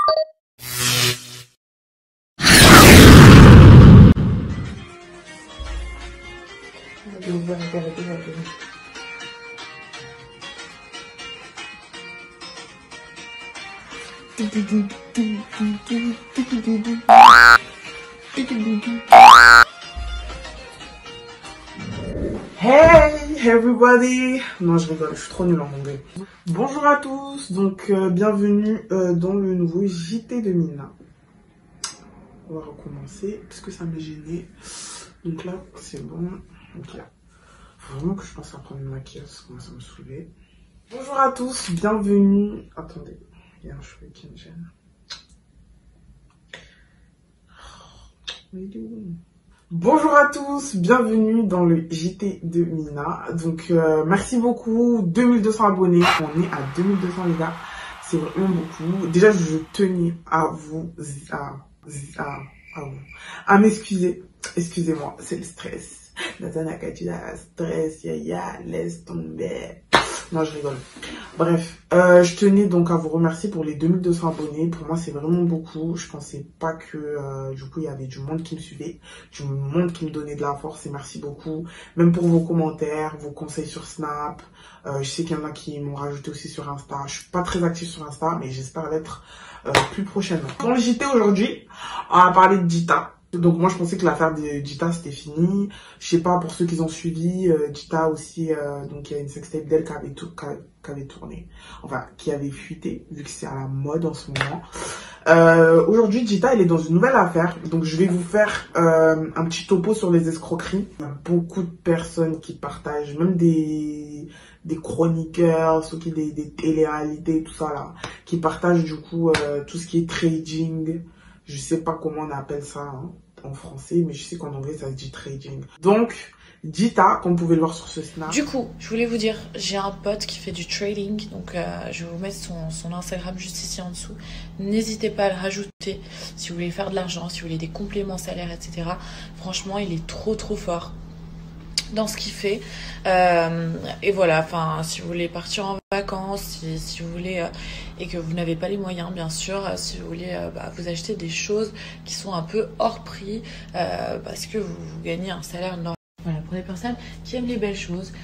Hey everybody! Non, je rigole, je suis trop nulle en anglais. Bonjour à tous, donc bienvenue dans le nouveau JT de Mina. On va recommencer parce que ça m'a gêné. Donc là, c'est bon. Ok. Faut vraiment que je pense à prendre une maquillage, ça commence à me saouler. Bonjour à tous, bienvenue. Attendez, il y a un cheveu qui me gêne. Bonjour à tous, bienvenue dans le JT de Mina. Donc merci beaucoup, 2200 abonnés, on est à 2200 les gars, c'est vraiment beaucoup. Déjà je tenais à vous, à m'excuser, excusez-moi, c'est le stress. Natana Katila, stress, yaya, laisse tomber. Non, je rigole. Bref, je tenais donc à vous remercier pour les 2200 abonnés. Pour moi, c'est vraiment beaucoup. Je pensais pas que du coup, il y avait du monde qui me suivait, du monde qui me donnait de la force. Et merci beaucoup. Même pour vos commentaires, vos conseils sur Snap. Je sais qu'il y en a qui m'ont rajouté aussi sur Insta. Je suis pas très active sur Insta, mais j'espère l'être plus prochainement. Dans le JT aujourd'hui, on va parler de Dita. Donc moi je pensais que l'affaire de Dita c'était fini. Je sais pas, pour ceux qui ont suivi, Dita aussi, donc il y a une sextape d'elle qui avait tourné, enfin qui avait fuité, vu que c'est à la mode en ce moment. Aujourd'hui Dita elle est dans une nouvelle affaire, donc je vais vous faire un petit topo sur les escroqueries. Il y a beaucoup de personnes qui partagent, même des chroniqueurs, ceux qui des télé-réalités, tout ça là, qui partagent du coup tout ce qui est trading. Je sais pas comment on appelle ça hein, en français, mais je sais qu'en anglais ça se dit trading. Donc, Dita, comme vous pouvez le voir sur ce snap. Du coup, je voulais vous dire, j'ai un pote qui fait du trading, donc je vais vous mettre son Instagram juste ici en dessous. N'hésitez pas à le rajouter si vous voulez faire de l'argent, si vous voulez des compléments salaires, etc. Franchement, il est trop fort dans ce qu'il fait. Et voilà, enfin, si vous voulez partir en vacances, si vous voulez, et que vous n'avez pas les moyens, bien sûr, si vous voulez vous acheter des choses qui sont un peu hors prix, parce que vous gagnez un salaire normal. Voilà, pour les personnes qui aiment les belles choses,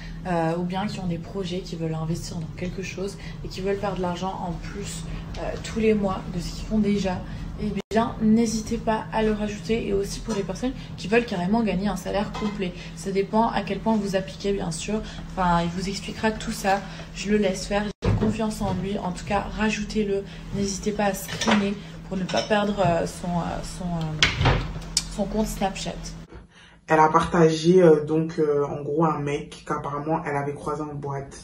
ou bien qui ont des projets, qui veulent investir dans quelque chose et qui veulent faire de l'argent en plus tous les mois de ce qu'ils font déjà, eh bien n'hésitez pas à le rajouter. Et aussi pour les personnes qui veulent carrément gagner un salaire complet, ça dépend à quel point vous appliquez, bien sûr. Enfin, il vous expliquera tout ça, je le laisse faire, j'ai confiance en lui. En tout cas, rajoutez-le, n'hésitez pas à screener pour ne pas perdre son compte Snapchat. Elle a partagé en gros un mec qu'apparemment elle avait croisé en boîte.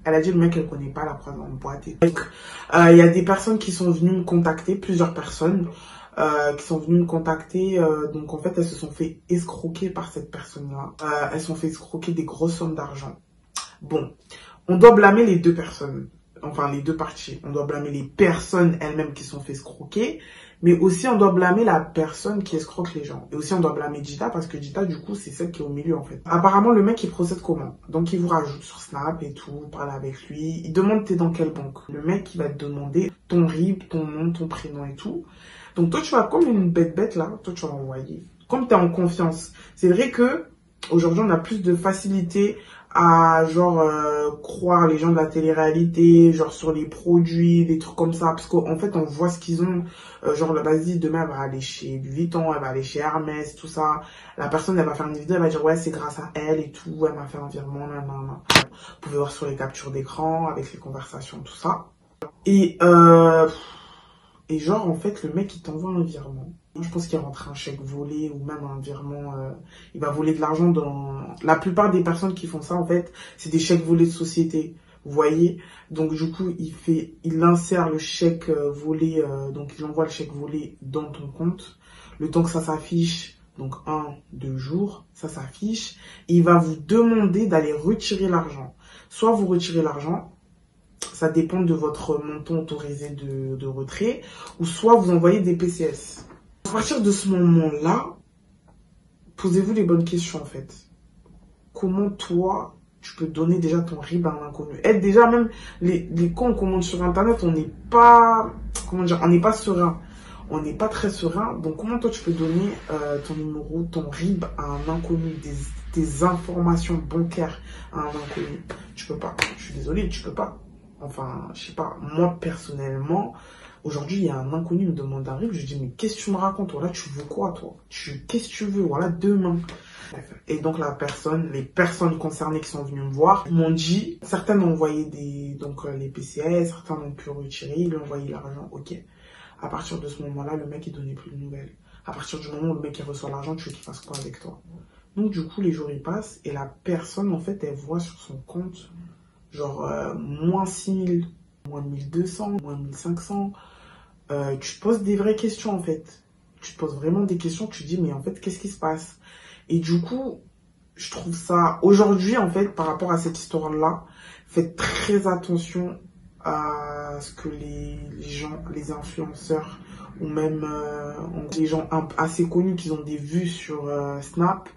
Elle a dit le mec qu'elle connaît pas, elle a croisé en boîte. Et donc il y a des personnes qui sont venues me contacter, plusieurs personnes qui sont venues me contacter. Donc en fait elles se sont fait escroquer par cette personne-là. Elles se sont fait escroquer des grosses sommes d'argent. Bon, on doit blâmer les deux personnes, enfin les deux parties. On doit blâmer les personnes elles-mêmes qui se sont fait escroquer. Mais aussi, on doit blâmer la personne qui escroque les gens. Et aussi, on doit blâmer Dita parce que Dita, du coup, c'est celle qui est au milieu, en fait. Apparemment, le mec, il procède comment? Donc, il vous rajoute sur Snap et tout, parle avec lui. Il demande t'es dans quelle banque. Le mec, il va te demander ton RIB, ton nom, ton prénom et tout. Donc, toi, tu vas comme une bête là. Toi, tu vas envoyer. Comme tu es en confiance. C'est vrai que aujourd'hui, on a plus de facilité à genre croire les gens de la télé-réalité, genre sur les produits, des trucs comme ça, parce qu'en fait on voit ce qu'ils ont, genre vas-y demain elle va aller chez Louis Vuitton, elle va aller chez Hermès, tout ça, la personne elle va faire une vidéo, elle va dire ouais c'est grâce à elle et tout, elle m'a fait un virement, nanana. Vous pouvez voir sur les captures d'écran, avec les conversations, tout ça, et genre en fait le mec il t'envoie un virement. Je pense qu'il rentre un chèque volé ou même un virement, il va voler de l'argent dans... La plupart des personnes qui font ça, en fait, c'est des chèques volés de société, vous voyez. Donc du coup, il insère le chèque volé, donc il envoie le chèque volé dans ton compte. Le temps que ça s'affiche, donc 1-2 jours, ça s'affiche. Et il va vous demander d'aller retirer l'argent. Soit vous retirez l'argent, ça dépend de votre montant autorisé de retrait, ou soit vous envoyez des PCS. À partir de ce moment-là, posez-vous les bonnes questions en fait. Comment toi, tu peux donner déjà ton RIB à un inconnu. Et déjà, même, quand on commande sur Internet, on n'est pas, comment dire, on n'est pas serein. On n'est pas très serein. Donc, comment toi, tu peux donner ton numéro, ton RIB à un inconnu, des informations bancaires à un inconnu? Tu peux pas. Je suis désolée, tu peux pas. Enfin, je sais pas. Moi, personnellement, aujourd'hui, il y a un inconnu qui me demande un RIB. Je lui dis, mais qu'est-ce que tu me racontes, toi? Là, tu veux quoi, toi? Qu'est-ce que tu veux? Voilà, demain. Et donc les personnes concernées qui sont venues me voir m'ont dit, certaines ont envoyé les PCS, certains ont pu retirer, ils lui ont envoyé l'argent, ok. À partir de ce moment-là, le mec il donnait plus de nouvelles. À partir du moment où le mec il reçoit l'argent, tu veux qu'il fasse quoi avec toi? Donc du coup les jours ils passent et la personne en fait elle voit sur son compte genre moins 6000, moins 1200, moins 1500. Tu te poses des vraies questions en fait. Tu te poses vraiment des questions, tu te dis mais en fait qu'est-ce qui se passe? Et du coup, je trouve ça, aujourd'hui, en fait, par rapport à cette histoire-là, faites très attention à ce que les gens, les influenceurs, ou même les gens assez connus qui ont des vues sur Snap,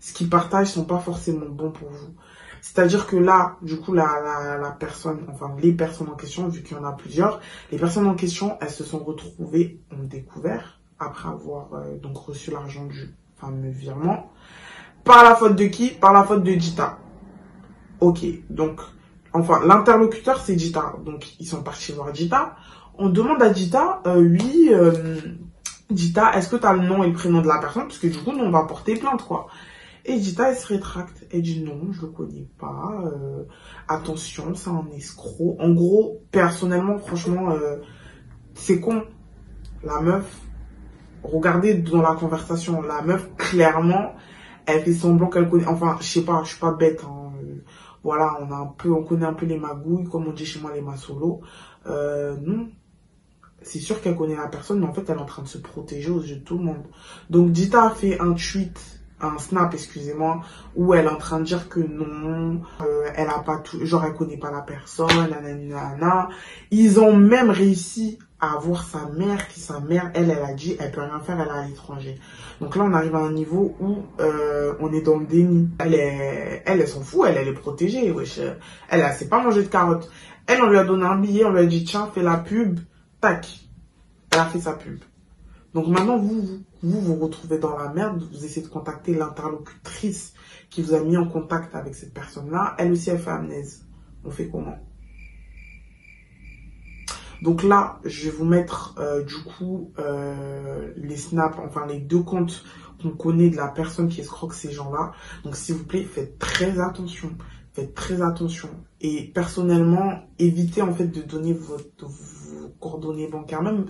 ce qu'ils partagent sont pas forcément bons pour vous. C'est-à-dire que là, du coup, la personne, enfin, les personnes en question, vu qu'il y en a plusieurs, les personnes en question, elles se sont retrouvées, ont découvert, après avoir donc reçu l'argent du fameux virement. Par la faute de qui? Par la faute de Dita. Ok, donc, enfin, l'interlocuteur, c'est Dita. Donc, ils sont partis voir Dita. On demande à Dita, oui, Dita, est-ce que tu as le nom et le prénom de la personne? Parce que du coup, nous, on va porter plainte, quoi. Et Dita, elle se rétracte. Elle dit non, je le connais pas. Attention, c'est un escroc. En gros, personnellement, franchement, c'est con. La meuf, regardez dans la conversation, la meuf, clairement, elle fait semblant qu'elle connaît. Enfin, je sais pas, je suis pas bête. Hein. Voilà, on connaît un peu les magouilles, comme on dit chez moi, les masolos. Non. C'est sûr qu'elle connaît la personne, mais en fait, elle est en train de se protéger aux yeux de tout le monde. Donc, Dita a fait un tweet, un snap, excusez-moi, où elle est en train de dire que non, elle a pas tout, genre, elle connaît pas la personne, nanana. Ils ont même réussi à voir sa mère, elle a dit, elle peut rien faire, elle est à l'étranger. Donc là, on arrive à un niveau où on est dans le déni. Elle s'en fout, elle est protégée, wesh. Elle s'est pas mangée de carottes. Elle, on lui a donné un billet, on lui a dit, tiens, fais la pub. Tac, elle a fait sa pub. Donc maintenant, vous retrouvez dans la merde, vous essayez de contacter l'interlocutrice qui vous a mis en contact avec cette personne-là. Elle aussi, elle fait amnésie. On fait comment? Donc là, je vais vous mettre les snaps, enfin les deux comptes qu'on connaît de la personne qui escroque ces gens-là. Donc s'il vous plaît, faites très attention. Faites très attention. Et personnellement, évitez en fait de donner vos coordonnées bancaires. Même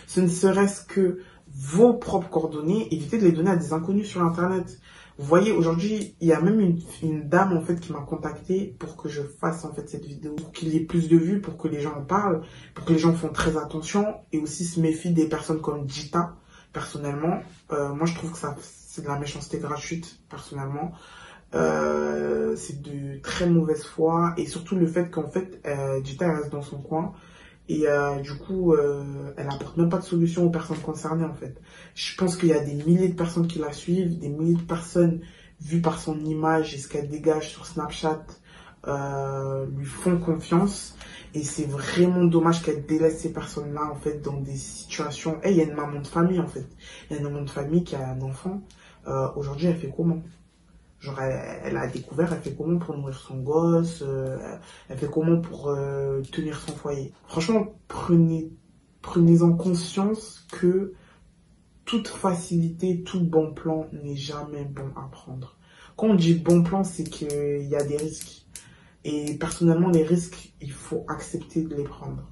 ce ne serait-ce que vos propres coordonnées, évitez de les donner à des inconnus sur Internet. Vous voyez, aujourd'hui, il y a même une dame en fait qui m'a contacté pour que je fasse en fait cette vidéo, pour qu'il y ait plus de vues, pour que les gens en parlent, pour que les gens font très attention et aussi se méfient des personnes comme Dita. Personnellement, moi je trouve que c'est de la méchanceté gratuite, personnellement. C'est de très mauvaise foi et surtout le fait qu'en fait Dita reste dans son coin et du coup elle apporte même pas de solution aux personnes concernées en fait. Je pense qu'il y a des milliers de personnes qui la suivent, des milliers de personnes vues par son image et ce qu'elle dégage sur Snapchat lui font confiance et c'est vraiment dommage qu'elle délaisse ces personnes là en fait dans des situations. Il y a une maman de famille en fait, il y a une maman de famille qui a un enfant, aujourd'hui elle fait comment? Genre, elle a découvert, elle fait comment pour nourrir son gosse, elle fait comment pour tenir son foyer. Franchement, prenez-en conscience que toute facilité, tout bon plan n'est jamais bon à prendre. Quand on dit bon plan, c'est qu'il y a des risques. Et personnellement, les risques, il faut accepter de les prendre.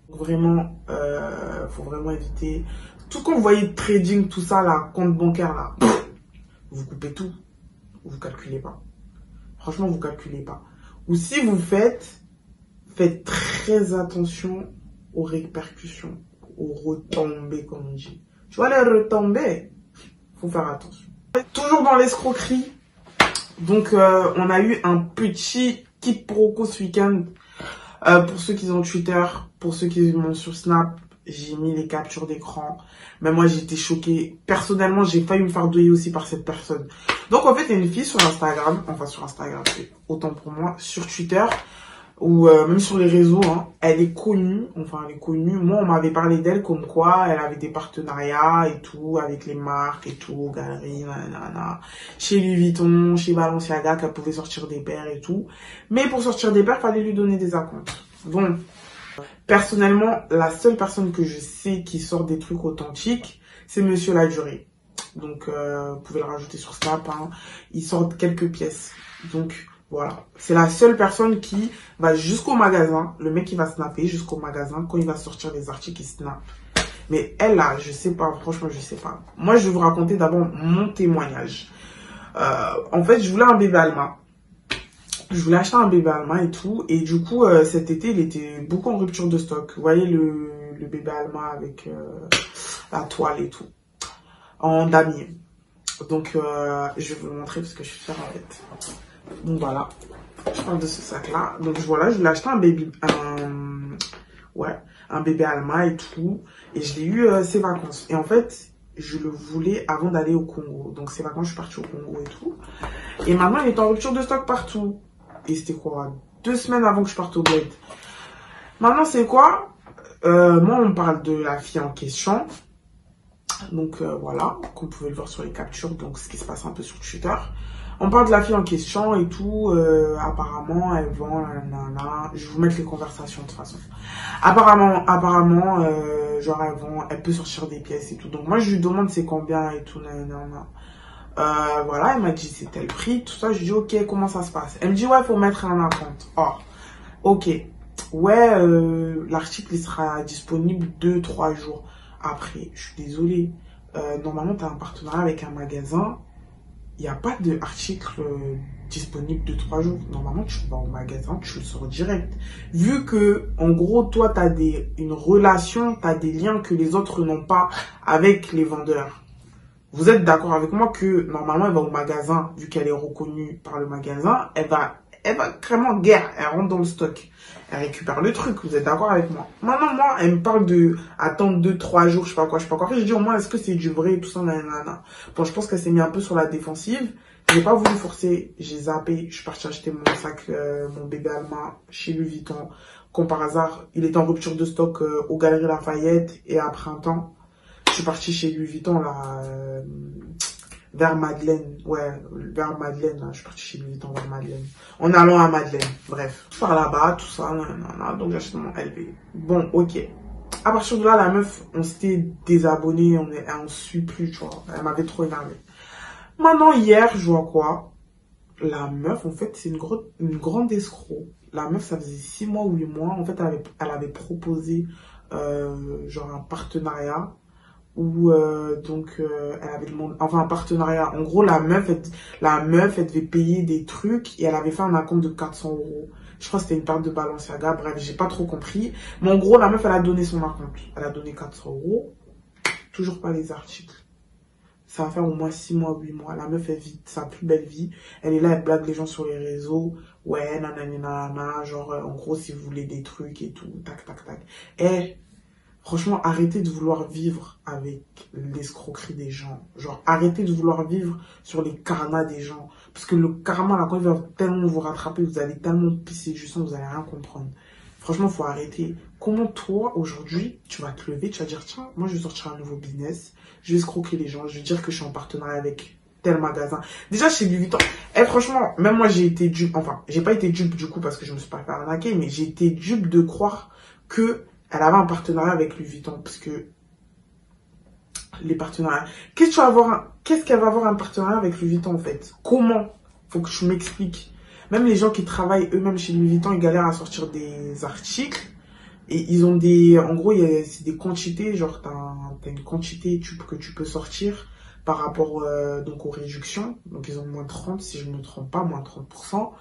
Donc vraiment, faut vraiment éviter. Tout quand vous voyez trading, tout ça, là, compte bancaire, là, vous coupez tout. Vous calculez pas. Franchement, vous calculez pas. Ou si vous faites très attention aux répercussions, aux retombées, comme on dit. Tu vois, les retombées, faut faire attention. Toujours dans l'escroquerie. Donc, on a eu un petit quiproquo ce week-end. Pour ceux qui ont Twitter, pour ceux qui sont sur Snap, J'ai mis les captures d'écran. Mais moi, j'étais choquée. Personnellement, j'ai failli me faire douiller aussi par cette personne. Donc, en fait, il y a une fille sur Instagram. Enfin, sur Instagram, c'est autant pour moi. Sur Twitter, ou même sur les réseaux, hein. Elle est connue. Enfin, elle est connue. Moi, on m'avait parlé d'elle comme quoi elle avait des partenariats et tout, avec les marques et tout, galeries, nanana. Chez Louis Vuitton, chez Balenciaga, qu'elle pouvait sortir des paires et tout. Mais pour sortir des paires, fallait lui donner des acomptes. Bon. Personnellement, la seule personne que je sais qui sort des trucs authentiques, c'est Monsieur Ladurée. Donc, vous pouvez le rajouter sur Snap. Hein. Il sort quelques pièces. Donc, voilà. C'est la seule personne qui va jusqu'au magasin. Le mec, il va snapper jusqu'au magasin. Quand il va sortir des articles, il snap. Mais elle, là, je sais pas. Franchement, je sais pas. Moi, je vais vous raconter d'abord mon témoignage. En fait, je voulais un bébé allemand. Je voulais acheter un bébé allemand et tout. Et du coup, cet été, il était beaucoup en rupture de stock. Vous voyez le bébé allemand avec la toile et tout. En damier. Donc, je vais vous le montrer parce que je suis fière en fait. Donc, voilà. Je parle de ce sac-là. Donc, voilà, je voulais acheter un bébé... un bébé allemand et tout. Et je l'ai eu ces vacances. Et en fait, je le voulais avant d'aller au Congo. Donc, ces vacances, je suis partie au Congo et tout. Et maintenant, il est en rupture de stock partout. Et c'était quoi? 2 semaines avant que je parte au bled. Maintenant, c'est quoi? Moi, on parle de la fille en question. Donc, voilà. Comme vous pouvez le voir sur les captures. Donc, ce qui se passe un peu sur Twitter. On parle de la fille en question et tout. Apparemment, elle vend... Nanana. Je vais vous mettre les conversations de toute façon. Apparemment, genre, elle peut sortir des pièces et tout. Donc, moi, je lui demande c'est combien et tout. Nanana. Voilà, elle m'a dit c'est tel prix, tout ça. Je dis ok, comment ça se passe? Elle me dit ouais, faut mettre un acompte. Oh, ok. Ouais, l'article il sera disponible 2-3 jours après. Je suis désolée. Normalement, tu as un partenariat avec un magasin. Il n'y a pas d'article disponible 2-3 jours. Normalement, tu vas au magasin, tu le sors direct. Vu que, en gros, toi, tu as une relation, tu as des liens que les autres n'ont pas avec les vendeurs. Vous êtes d'accord avec moi que normalement elle va au magasin, vu qu'elle est reconnue par le magasin, elle va carrément guerre, elle rentre dans le stock, elle récupère le truc, vous êtes d'accord avec moi? Maintenant, moi, elle me parle de attendre 2-3 jours, je sais pas quoi. Je dis au moins est-ce que c'est du vrai et tout ça, nanana. Bon, je pense qu'elle s'est mis un peu sur la défensive, j'ai pas voulu forcer, j'ai zappé, je suis partie acheter mon sac, mon bébé allemand chez Louis Vuitton, comme par hasard, il était en rupture de stock aux Galeries Lafayette et à Printemps. Je suis partie chez Louis Vuitton, là, vers Madeleine. Ouais, vers Madeleine, là. Je suis partie chez Louis Vuitton, vers Madeleine. En allant à Madeleine. Bref. Par là-bas, tout ça, nanana. Donc, j'ai acheté mon LV. Bon, ok. À partir de là, la meuf, on s'était désabonné, on suit plus, tu vois. Elle m'avait trop énervé. Maintenant, hier, je vois quoi? La meuf, en fait, c'est une grande escroc. La meuf, ça faisait 6 mois ou 8 mois. En fait, elle avait proposé, genre, un partenariat. Où elle avait demandé, enfin un partenariat. En gros, la meuf, elle devait payer des trucs et elle avait fait un acompte de 400 €. Je crois que c'était une paire de Balenciaga. Bref, j'ai pas trop compris. Mais en gros, la meuf, elle a donné son acompte. Elle a donné 400 €. Toujours pas les articles. Ça va faire au moins 6 mois, 8 mois. La meuf, elle vit sa plus belle vie. Elle est là, elle blague les gens sur les réseaux. Ouais, nanana, genre, en gros, si vous voulez des trucs et tout, tac, tac, tac. Et franchement, arrêtez de vouloir vivre avec l'escroquerie des gens. Genre, arrêtez de vouloir vivre sur les karmas des gens. Parce que le karma, là, quand il va tellement vous rattraper, vous allez tellement pisser du sang, vous allez rien comprendre. Franchement, faut arrêter. Comment toi, aujourd'hui, tu vas te lever, tu vas dire, tiens, moi, je vais sortir un nouveau business, je vais escroquer les gens, je vais dire que je suis en partenariat avec tel magasin. Déjà, chez Louis Vuitton, franchement, même moi, j'ai été dupe, enfin, j'ai pas été dupe du coup parce que je me suis pas fait arnaquer, mais j'ai été dupe de croire que elle avait un partenariat avec Louis Vuitton, parce que les partenariats... Qu'est-ce qu'elle va avoir un partenariat avec Louis Vuitton, en fait? Comment? Faut que tu m'expliques. Même les gens qui travaillent eux-mêmes chez Louis Vuitton, ils galèrent à sortir des articles. Et ils ont des... En gros, c'est des quantités, genre, t'as une quantité que tu peux sortir par rapport donc aux réductions. Donc, ils ont moins 30, si je ne me trompe pas, moins 30%.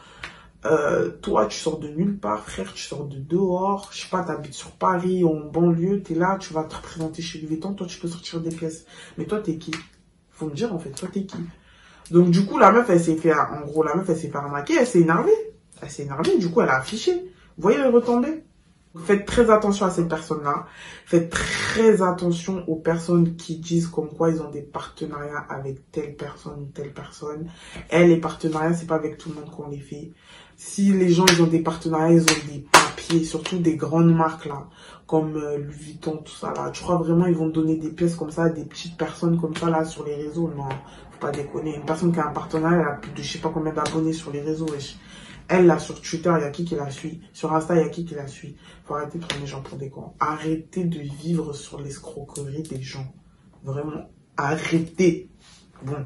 Toi, tu sors de nulle part, frère, tu sors de dehors, je sais pas, t'habites sur Paris, en banlieue, t'es là, tu vas te représenter chez Louis Vuitton, toi, tu peux sortir des pièces. Mais toi, t'es qui? Faut me dire, en fait, toi, t'es qui? Donc, du coup, la meuf, elle s'est fait arnaquer, elle s'est énervée. Elle s'est énervée, du coup, elle a affiché. Vous voyez les retombées? Faites très attention à ces personnes-là. Faites très attention aux personnes qui disent comme quoi ils ont des partenariats avec telle personne ou telle personne. Et les partenariats, c'est pas avec tout le monde qu'on les fait. Si les gens, ils ont des partenariats, ils ont des papiers, surtout des grandes marques là, comme Louis Vuitton, tout ça là. Tu crois vraiment ils vont donner des pièces comme ça à des petites personnes comme ça là sur les réseaux? Non, faut pas déconner. Une personne qui a un partenariat, elle a plus de je sais pas combien d'abonnés sur les réseaux, wesh. Elle, là, sur Twitter, il y a qui la suit. Sur Insta, il y a qui la suit. Faut arrêter de prendre les gens pour des cons. Arrêtez de vivre sur l'escroquerie des gens. Vraiment, arrêtez. Bon,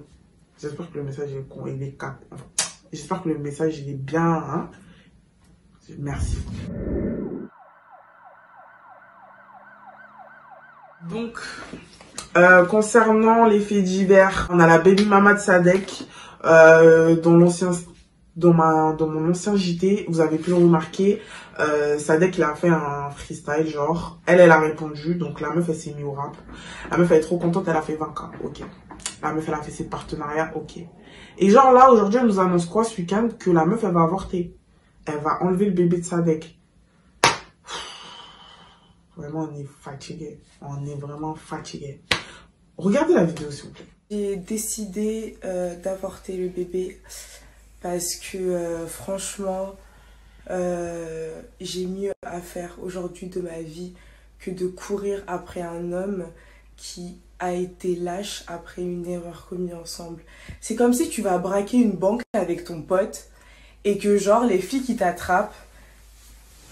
j'espère que le message est con. Il est enfin, j'espère que le message, il est bien. Hein. Merci. Donc, concernant les faits divers, on a la baby mama de Sadek, dans mon ancien JT, vous avez pu le remarquer, Sadek il a fait un freestyle, genre, elle a répondu, donc la meuf elle s'est mise au rap, la meuf elle est trop contente, elle a fait 20K, ok, la meuf elle a fait ses partenariats, ok, et genre là aujourd'hui elle nous annonce quoi ce week-end? Que la meuf elle va avorter, elle va enlever le bébé de Sadek. Vraiment on est fatigué, on est vraiment fatigué. Regardez la vidéo s'il vous plaît. J'ai décidé d'avorter le bébé parce que franchement, j'ai mieux à faire aujourd'hui de ma vie que de courir après un homme qui a été lâche après une erreur commise ensemble. C'est comme si tu vas braquer une banque avec ton pote et que genre les filles qui t'attrapent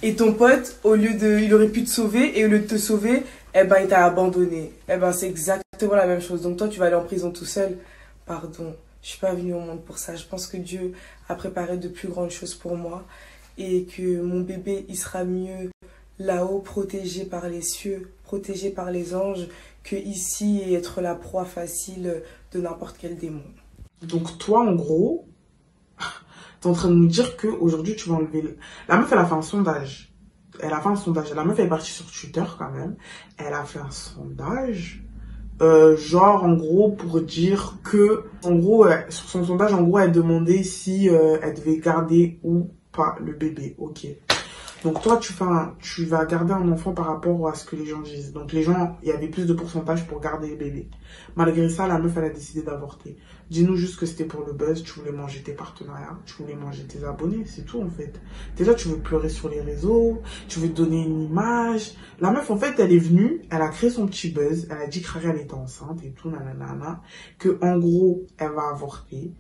et ton pote, au lieu de... il aurait pu te sauver et au lieu de te sauver, eh ben il t'a abandonné. Eh ben c'est exactement la même chose. Donc toi tu vas aller en prison tout seul. Pardon, je suis pas venue au monde pour ça. Je pense que Dieu a préparé de plus grandes choses pour moi et que mon bébé il sera mieux là-haut, protégé par les cieux, protégé par les anges, que ici et être la proie facile de n'importe quel démon. Donc toi en gros, t'es en train de nous dire qu'aujourd'hui tu vas enlever... La meuf elle a fait un sondage. Elle a fait un sondage. La meuf elle est partie sur Twitter quand même. Elle a fait un sondage. Genre en gros pour dire que... En gros, sur son sondage, en gros elle demandait si elle devait garder ou pas le bébé. Ok. Donc toi tu vas garder un enfant par rapport à ce que les gens disent. Donc les gens, il y avait plus de pourcentage pour garder les bébés. Malgré ça, la meuf elle a décidé d'avorter. Dis-nous juste que c'était pour le buzz, tu voulais manger tes partenariats, tu voulais manger tes abonnés, c'est tout en fait. Déjà tu veux pleurer sur les réseaux, tu veux donner une image. La meuf en fait elle est venue, elle a créé son petit buzz, elle a dit que Rari elle était enceinte et tout, nanana, que en gros elle va avorter.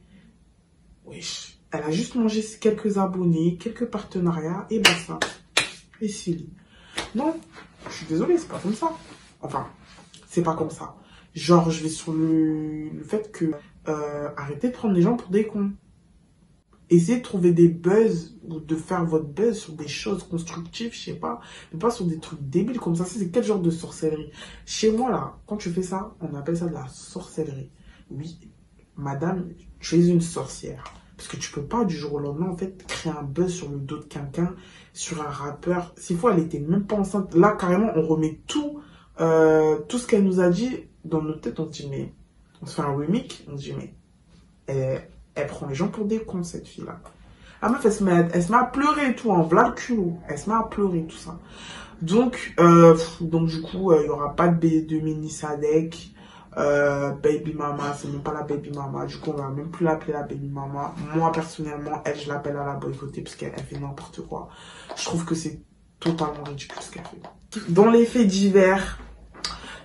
Wesh. Elle a juste mangé quelques abonnés, quelques partenariats, et basta. Et Silly. Non, je suis désolée, c'est pas comme ça. Enfin, c'est pas comme ça. Genre, je vais sur le fait que... arrêtez de prendre les gens pour des cons. Essayez de trouver des buzz, ou de faire votre buzz sur des choses constructives, je sais pas. Mais pas sur des trucs débiles comme ça. C'est quel genre de sorcellerie? Chez moi, là, quand tu fais ça, on appelle ça de la sorcellerie. Oui, madame, tu es une sorcière. Parce que tu peux pas du jour au lendemain, en fait, créer un buzz sur le dos de quelqu'un, sur un rappeur. S'il faut, elle était même pas enceinte. Là, carrément, on remet tout ce qu'elle nous a dit dans notre tête. On se dit, mais... On se fait un remake. On se dit, mais... Elle prend les gens pour des cons, cette fille-là. La meuf, elle se met à pleurer et tout, en v'là le culot. Elle se met à pleurer, tout ça. Donc du coup, il y aura pas de mini Sadek. Baby mama, c'est même pas la baby mama. Du coup, on va même plus l'appeler la baby mama. Moi, personnellement, elle, je l'appelle à la boycotter parce qu'elle fait n'importe quoi. Je trouve que c'est totalement ridicule ce qu'elle fait. Dans les faits divers,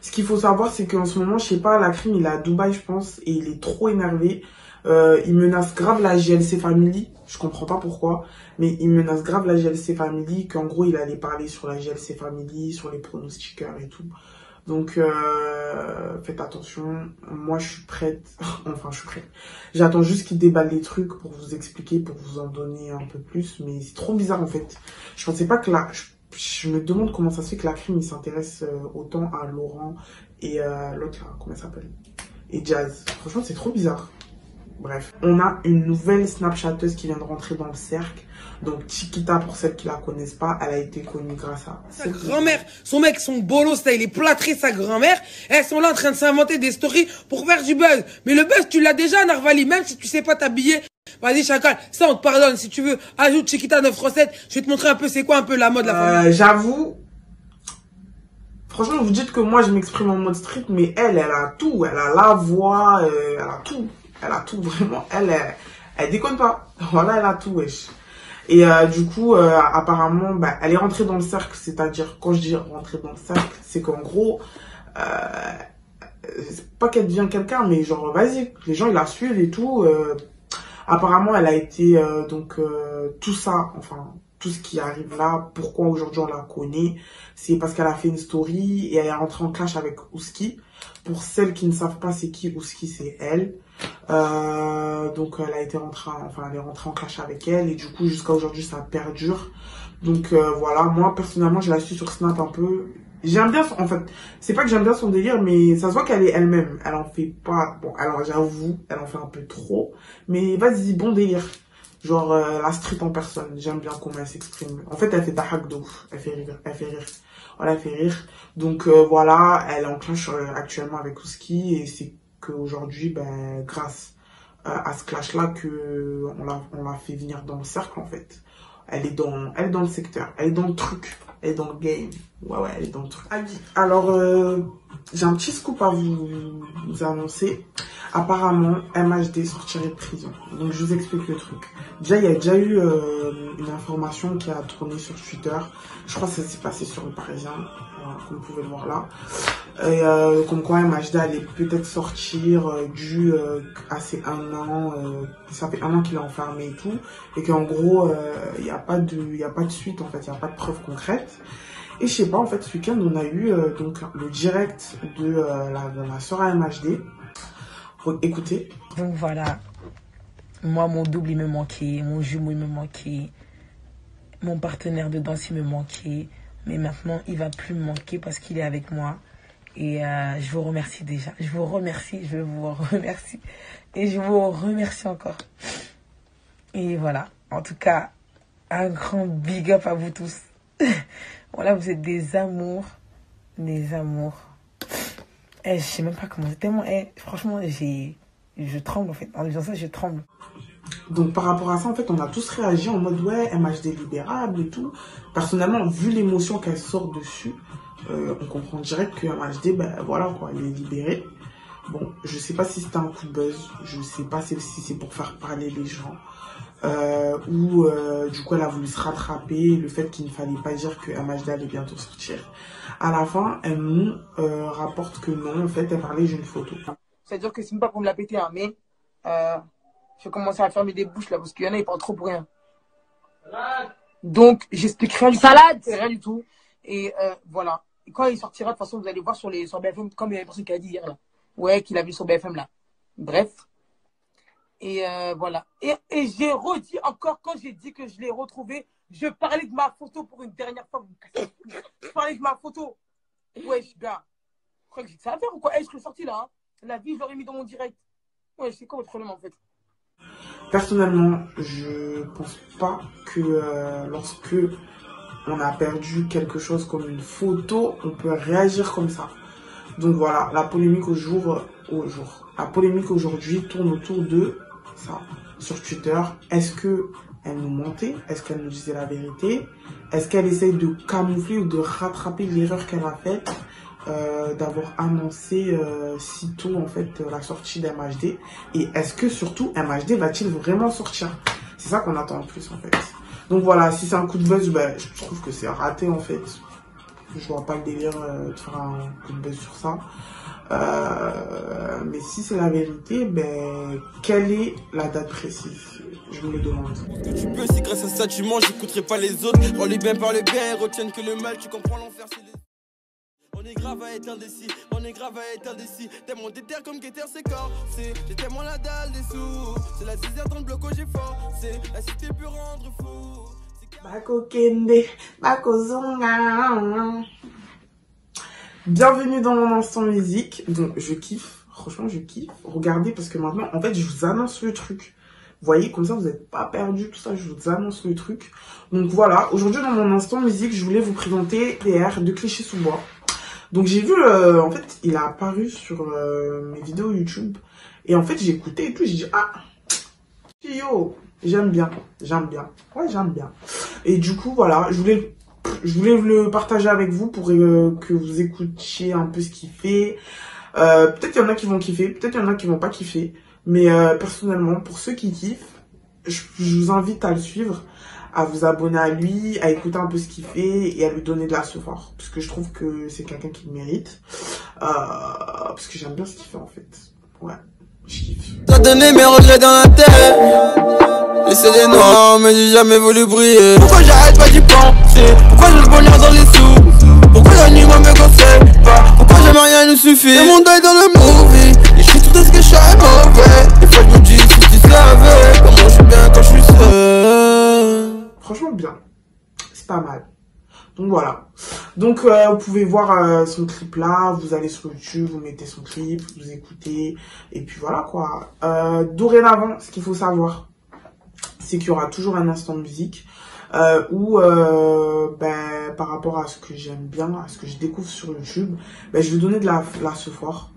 ce qu'il faut savoir, c'est qu'en ce moment, je sais pas, la crime, il est à Dubaï, je pense, et il est trop énervé. Il menace grave la JLC Family. Je comprends pas pourquoi, mais il menace grave la JLC Family, qu'en gros, il allait parler sur la JLC Family, sur les pronostiqueurs et tout. Donc, faites attention. Moi, je suis prête. Enfin, je suis prête. J'attends juste qu'il déballe les trucs pour vous expliquer, pour vous en donner un peu plus. Mais c'est trop bizarre, en fait. Je pensais pas que là... Je me demande comment ça se fait que la crime, il s'intéresse autant à Laurent et l'autre, là, comment elle s'appelle? Et Jazz. Franchement, c'est trop bizarre. Bref, on a une nouvelle Snapchatteuse qui vient de rentrer dans le cercle. Donc Chiquita, pour celles qui la connaissent pas, elle a été connue grâce à sa grand-mère. Son mec, son bolos, là, il est plâtré sa grand-mère. Elles sont là en train de s'inventer des stories pour faire du buzz. Mais le buzz, tu l'as déjà, Narvali, même si tu sais pas t'habiller. Vas-y, Chacal, ça on te pardonne. Si tu veux, ajoute Chiquita 9 recettes. Je vais te montrer un peu c'est quoi un peu la mode, la famille. J'avoue, franchement, vous dites que moi je m'exprime en mode street, mais elle a tout. Elle a la voix, elle a tout. Elle a tout, vraiment. Elle déconne pas. Voilà, elle a tout, wesh. Et du coup, apparemment, bah, elle est rentrée dans le cercle. C'est-à-dire, quand je dis rentrer dans le cercle, c'est qu'en gros, c'est pas qu'elle devient quelqu'un, mais genre, vas-y, les gens, ils la suivent et tout. Apparemment, elle a été, tout ça, enfin, tout ce qui arrive là, pourquoi aujourd'hui on la connaît, c'est parce qu'elle a fait une story et elle est rentrée en clash avec Ouski. Pour celles qui ne savent pas c'est qui Ouski, c'est elle. Donc elle a été rentrée, enfin elle est rentrée en clash avec elle et du coup jusqu'à aujourd'hui ça perdure. Donc voilà, moi personnellement je la suis sur Snap un peu. J'aime bien, en fait, c'est pas que j'aime bien son délire, mais ça se voit qu'elle est elle-même. Elle en fait pas, bon alors j'avoue, elle en fait un peu trop, mais vas-y, bon délire. Genre la street en personne, j'aime bien comment elle s'exprime. En fait elle fait tahak de ouf, elle fait rire, Voilà, elle fait rire. Donc voilà, elle est en clash actuellement avec Ouski et c'est qu'aujourd'hui, ben, grâce à ce clash-là, que on l'a fait venir dans le cercle, en fait. Elle est dans le secteur, elle est dans le truc, elle est dans le game. Ouais, elle est dans le truc. Alors, j'ai un petit scoop à vous annoncer. Apparemment, MHD sortirait de prison. Donc, je vous explique le truc. Déjà, il y a déjà eu une information qui a tourné sur Twitter. Je crois que ça s'est passé sur le Parisien, comme vous pouvez le voir là. Et comme quoi MHD allait peut-être sortir dû à ces 1 an. Ça fait 1 an qu'il est enfermé et tout. Et qu'en gros, il n'y a pas de suite, en fait. Il n'y a pas de preuves concrètes. Et je sais pas, en fait, ce week-end, on a eu donc le direct de la sœur à MHD. Écoutez. Donc voilà, moi mon double il me manquait, mon jumeau il me manquait, mon partenaire de danse il me manquait, mais maintenant il va plus me manquer parce qu'il est avec moi. Et je vous remercie déjà, je vous remercie et je vous remercie encore. Et voilà, en tout cas, un grand big up à vous tous. Voilà, vous êtes des amours. Je sais même pas comment c'est tellement. Franchement, je tremble en fait. En disant ça, je tremble. Donc par rapport à ça, en fait, on a tous réagi en mode ouais, MHD libérable et tout. Personnellement, vu l'émotion qu'elle sort dessus, on comprend direct que MHD, ben voilà quoi, il est libéré. Bon, je sais pas si c'était un coup de buzz, je sais pas si c'est pour faire parler les gens. Ou du coup elle a voulu se rattraper, le fait qu'il ne fallait pas dire que MHD allait bientôt sortir. À la fin, elle nous rapporte que non, en fait, elle parlait d'une photo. C'est-à-dire que c'est même pas pour me la péter, hein, mais je vais commencer à fermer des bouches là, parce qu'il y en a, ils parlent trop pour rien. Donc, j'explique rien du tout. Rien du tout. Et voilà. Et quand il sortira, de toute façon, vous allez voir sur BFM, comme il y a une personne qui a dit hier là. Ouais, qu'il a vu sur BFM là. Bref. Et voilà. Et j'ai redit encore, quand j'ai dit que je l'ai retrouvé, je parlais de ma photo pour une dernière fois. Je parlais de ma photo. Wesh, gars. Je crois que j'ai que ça à faire ou quoi? Je serais sorti là. Hein. La vie, je l'aurais mis dans mon direct. Ouais, c'est quoi votre problème en fait? Personnellement, je pense pas que lorsque on a perdu quelque chose comme une photo, on peut réagir comme ça. Donc voilà, la polémique la polémique aujourd'hui tourne autour de ça sur Twitter. Est-ce que elle nous mentait? Est-ce qu'elle nous disait la vérité? Est-ce qu'elle essaye de camoufler ou de rattraper l'erreur qu'elle a faite d'avoir annoncé si tôt en fait la sortie d'MHD? Et est-ce que surtout MHD va-t-il vraiment sortir? C'est ça qu'on attend en plus en fait. Donc voilà, si c'est un coup de buzz, ben, je trouve que c'est raté en fait. Je vois pas le délire de faire un coup de buzz sur ça. Mais si c'est la vérité, ben, quelle est la date précise? Je me le demande. Tu peux, si grâce à ça tu manges, j'écouterai pas les autres. Rends-les bien par le bien et retiennent que le mal, tu comprends l'enfer, c'est les... On est grave à être indécis, T'es mon déter comme guetteur, c'est corsé. J'ai tellement la dalle des sous. C'est la désert dans le bloc où j'ai forcé. La cité peut rendre fou. Bako Kende, Bako Zonga. Bienvenue dans mon instant musique. Donc je kiffe. franchement, je kiffe. Regardez, parce que maintenant, en fait, je vous annonce le truc. Vous voyez, comme ça, vous n'êtes pas perdu, tout ça, je vous annonce le truc. Donc voilà, aujourd'hui, dans mon instant musique, je voulais vous présenter PR de Clichy-sous-Bois. Donc j'ai vu, en fait, il a apparu sur mes vidéos YouTube. Et en fait, j'ai écouté et tout, j'ai dit, ah, yo, j'aime bien. Ouais, j'aime bien. Et du coup, voilà, je voulais le partager avec vous pour que vous écoutiez un peu ce qu'il fait. Peut-être qu'il y en a qui vont kiffer, peut-être qu'il y en a qui vont pas kiffer. Mais personnellement, pour ceux qui kiffent, je vous invite à le suivre, à vous abonner à lui, à écouter un peu ce qu'il fait et à lui donner de la support. Parce que je trouve que c'est quelqu'un qui le mérite. Parce que j'aime bien ce qu'il fait en fait. Ouais, je kiffe. T'as donné mes regrets dans la tête. Laissez des noirs, mais j'ai jamais voulu briller. Pourquoi j'arrête pas d'y penser? Pourquoi j'ai le bonheur dans les sous? Pourquoi la nuit moi me conseille pas? Pourquoi jamais rien ne suffit? Et mon deuil dans le movie. Et je fais tout ce que je suis mauvais. Des fois je me dis si tu savais comment je suis bien quand je suis seul. Franchement bien, c'est pas mal. Donc voilà. Donc vous pouvez voir son clip là, vous allez sur YouTube, vous mettez son clip, vous écoutez, et puis voilà quoi. Dorénavant, ce qu'il faut savoir, c'est qu'il y aura toujours un instant musique où par rapport à ce que j'aime bien, à ce que je découvre sur YouTube, je vais donner de la support.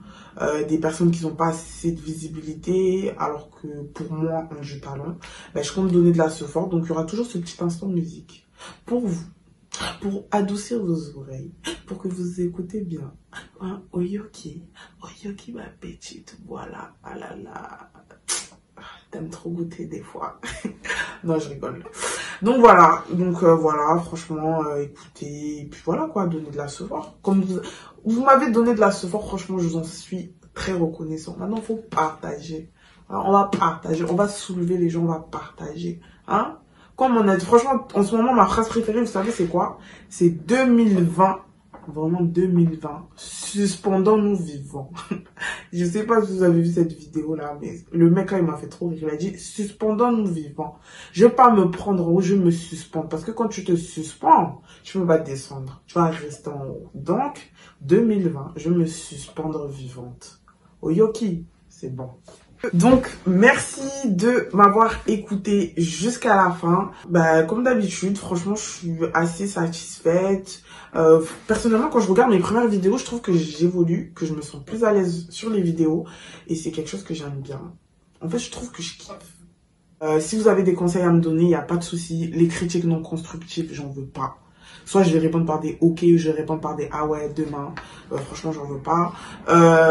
Des personnes qui n'ont pas assez de visibilité, alors que pour moi, on du talent, je compte donner de la support. Donc il y aura toujours ce petit instant musique pour vous, pour adoucir vos oreilles, pour que vous écoutez bien. Hein, Oyoki, ma petite, voilà, ah là là, t'aimes trop goûter des fois. Non, je rigole. Donc voilà, voilà, franchement, écoutez, et puis voilà quoi, donner de la support. Comme vous m'avez donné de la support, franchement, je vous en suis très reconnaissant. Maintenant, il faut partager. Hein, on va partager, on va soulever les gens, on va partager. Hein? Comme on a dit, franchement, en ce moment, ma phrase préférée, vous savez, c'est quoi? C'est 2020. Vraiment 2020. Suspendons-nous vivants. Je sais pas si vous avez vu cette vidéo là, mais le mec là il m'a fait trop rire. Il a dit suspendons-nous vivants. Je vais pas me prendre en haut, je me suspends. Parce que quand tu te suspends, tu ne vas pas descendre. Tu vas rester en haut. Donc 2020, je me suspendre vivante. Oyoki, c'est bon. Donc, merci de m'avoir écouté jusqu'à la fin. Comme d'habitude, franchement, je suis assez satisfaite. Personnellement, quand je regarde mes premières vidéos, je trouve que j'évolue, que je me sens plus à l'aise sur les vidéos. Et c'est quelque chose que j'aime bien. En fait, je trouve que je kiffe. Si vous avez des conseils à me donner, il n'y a pas de souci. Les critiques non constructives, j'en veux pas. Soit je vais répondre par des ok, ou je vais répondre par des ah ouais, demain. Franchement, j'en veux pas.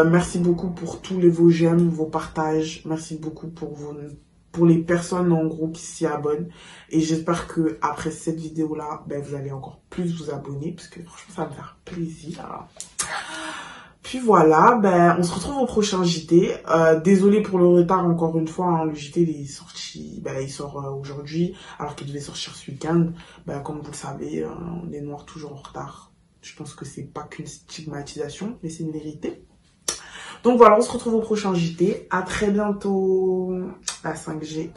Merci beaucoup pour tous vos j'aime, vos partages. Merci beaucoup pour les personnes en gros qui s'y abonnent. Et j'espère que après cette vidéo là, vous allez encore plus vous abonner. Parce que franchement, ça va me faire plaisir. Puis voilà, on se retrouve au prochain JT. Désolé pour le retard encore une fois, hein, le JT il est sorti, il sort aujourd'hui, alors qu'il devait sortir ce week-end. Comme vous le savez, on est noirs toujours en retard. Je pense que c'est pas qu'une stigmatisation, mais c'est une vérité. Donc voilà, on se retrouve au prochain JT. À très bientôt, la 5G.